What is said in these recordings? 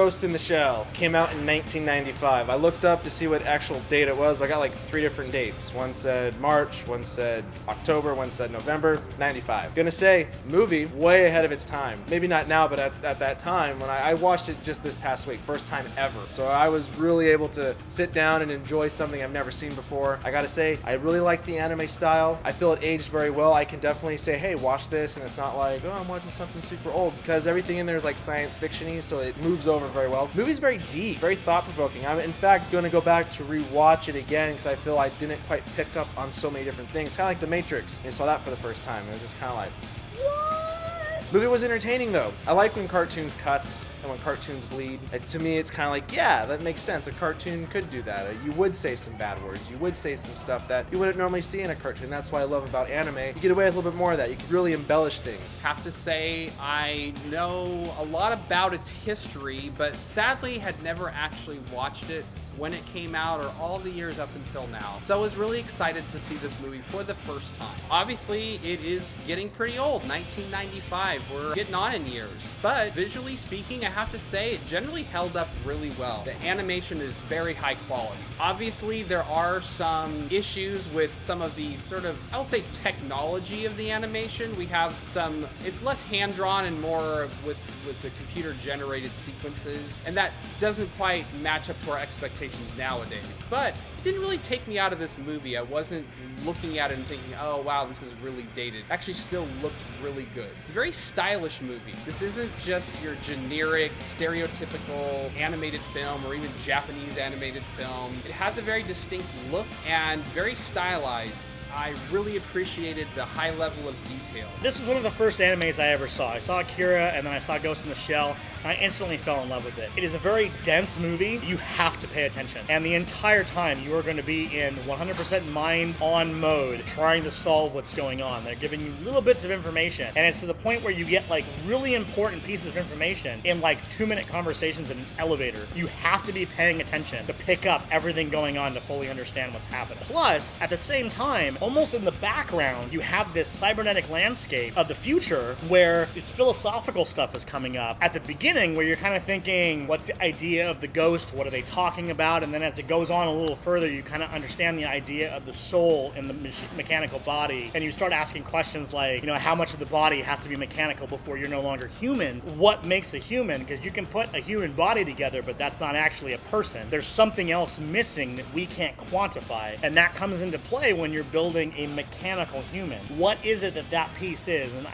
Ghost in the Shell came out in 1995. I looked up to see what actual date it was, but I got like 3 different dates. One said March, one said October, one said November, 95. Gonna say, movie way ahead of its time. Maybe not now, but at that time, when I watched it just this past week, first time ever. So I was really able to sit down and enjoy something I've never seen before. I gotta say, I really like the anime style. I feel it aged very well. I can definitely say, hey, watch this, and it's not like, oh, I'm watching something super old, because everything in there is like science fiction-y, so it moves over very well. The movie's very deep, very thought-provoking. I'm in fact going to go back to rewatch it again because I feel I didn't quite pick up on so many different things. Kind of like The Matrix. You saw that for the first time. It was just kind of like, what? Movie was entertaining though. I like when cartoons cuss and when cartoons bleed. To me, it's kind of like, yeah, that makes sense. A cartoon could do that. You would say some bad words. You would say some stuff that you wouldn't normally see in a cartoon. That's what I love about anime. You get away with a little bit more of that. You can really embellish things. Have to say, I know a lot about its history, but sadly had never actually watched it when it came out or all the years up until now. So I was really excited to see this movie for the first time. Obviously, it is getting pretty old, 1995. We're getting on in years. But visually speaking, I have to say it generally held up really well. The animation is very high quality. Obviously, there are some issues with some of the sort of, I'll say, technology of the animation. We have some, it's less hand-drawn and more with the computer-generated sequences, and that doesn't quite match up to our expectations nowadays. But it didn't really take me out of this movie. I wasn't looking at it and thinking, oh wow, this is really dated. It actually still looked really good. It's a very stylish movie. This isn't just your generic, stereotypical animated film or even Japanese animated film. It has a very distinct look and very stylized. I really appreciated the high level of detail. This was one of the first animes I ever saw. I saw Akira and then I saw Ghost in the Shell. I instantly fell in love with it. It is a very dense movie. You have to pay attention. And the entire time you are going to be in 100% mind-on mode trying to solve what's going on. They're giving you little bits of information. And it's to the point where you get like really important pieces of information in like 2-minute conversations in an elevator. You have to be paying attention to pick up everything going on to fully understand what's happening. Plus, at the same time, almost in the background, you have this cybernetic landscape of the future where this philosophical stuff is coming up. At the beginning, where you're kind of thinking, what's the idea of the ghost? What are they talking about? And then as it goes on a little further, you kind of understand the idea of the soul in the mechanical body. And you start asking questions like, how much of the body has to be mechanical before you're no longer human? What makes a human? Because you can put a human body together, but that's not actually a person. There's something else missing that we can't quantify. And that comes into play when you're building a mechanical human. What is it that piece is? And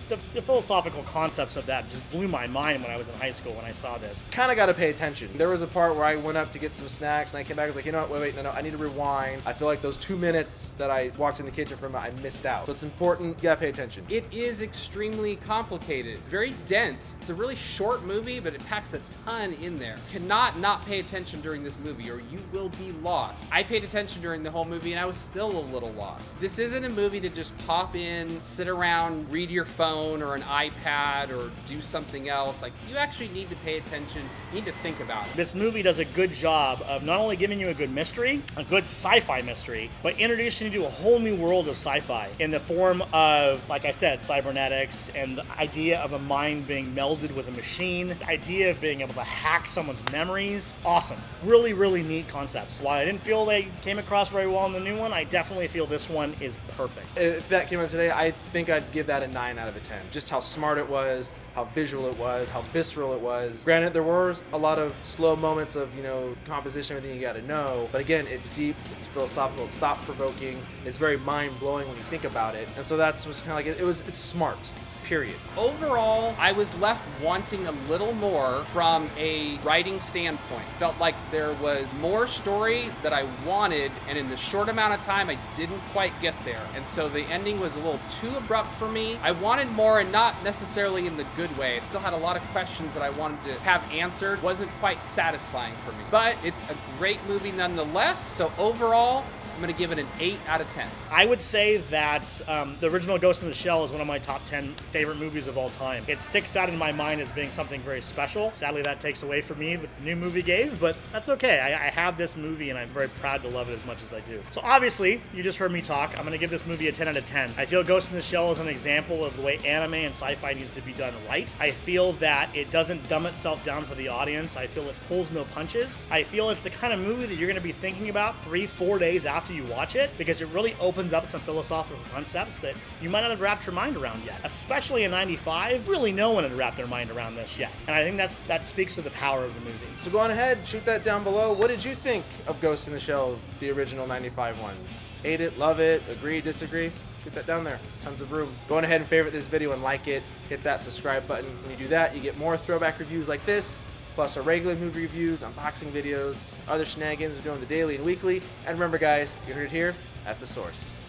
the philosophical concepts of that just blew my mind when I was in high school when I saw this. Kind of got to pay attention. There was a part where I went up to get some snacks and I came back and was like, you know what, wait, no, I need to rewind. I feel like those 2 minutes that I walked in the kitchen from, I missed out. So it's important, you got to pay attention. It is extremely complicated, very dense. It's a really short movie, but it packs a ton in there. Cannot not pay attention during this movie or you will be lost. I paid attention during the whole movie and I was still a little lost. This isn't a movie to just pop in, sit around, read your phone or an iPad or do something else. Like, you actually need to pay attention. You need to think about it. This movie does a good job of not only giving you a good mystery, a good sci-fi mystery, but introducing you to a whole new world of sci-fi in the form of, like I said, cybernetics and the idea of a mind being melded with a machine, the idea of being able to hack someone's memories. Awesome. Really, really neat concepts. While I didn't feel they came across very well in the new one, I definitely feel this one is perfect. If that came out today, I think I'd give that a 9 out of a 10. Just how smart it was, how visual it was, how visceral it was. Granted, there were a lot of slow moments of, composition, everything you gotta know. But again, it's deep, it's philosophical, it's thought-provoking, it's very mind-blowing when you think about it. And so that's what's kind of like, it's smart. Period. Overall, I was left wanting a little more from a writing standpoint. Felt like there was more story that I wanted, and in the short amount of time, I didn't quite get there. And so the ending was a little too abrupt for me. I wanted more, and not necessarily in the good way. I still had a lot of questions that I wanted to have answered. Wasn't quite satisfying for me. But it's a great movie nonetheless. So overall, I'm going to give it an 8 out of 10. I would say that the original Ghost in the Shell is one of my top 10 favorite movies of all time. It sticks out in my mind as being something very special. Sadly, that takes away from me what the new movie gave, but that's okay. I have this movie, and I'm very proud to love it as much as I do. So obviously, you just heard me talk. I'm going to give this movie a 10 out of 10. I feel Ghost in the Shell is an example of the way anime and sci-fi needs to be done right. I feel that it doesn't dumb itself down for the audience. I feel it pulls no punches. I feel it's the kind of movie that you're going to be thinking about 3-4 days after you watch it, because it really opens up some philosophical concepts that you might not have wrapped your mind around yet. Especially in 95, really no one had wrapped their mind around this yet. And I think that speaks to the power of the movie. So go on ahead, shoot that down below. What did you think of Ghost in the Shell, the original 95 one? Hate it, love it, agree, disagree? Shoot that down there. Tons of room. Go on ahead and favorite this video and like it. Hit that subscribe button. When you do that, you get more throwback reviews like this, plus our regular movie reviews, unboxing videos, other shenanigans we're doing the daily and weekly. And remember guys, you heard it here at The Source.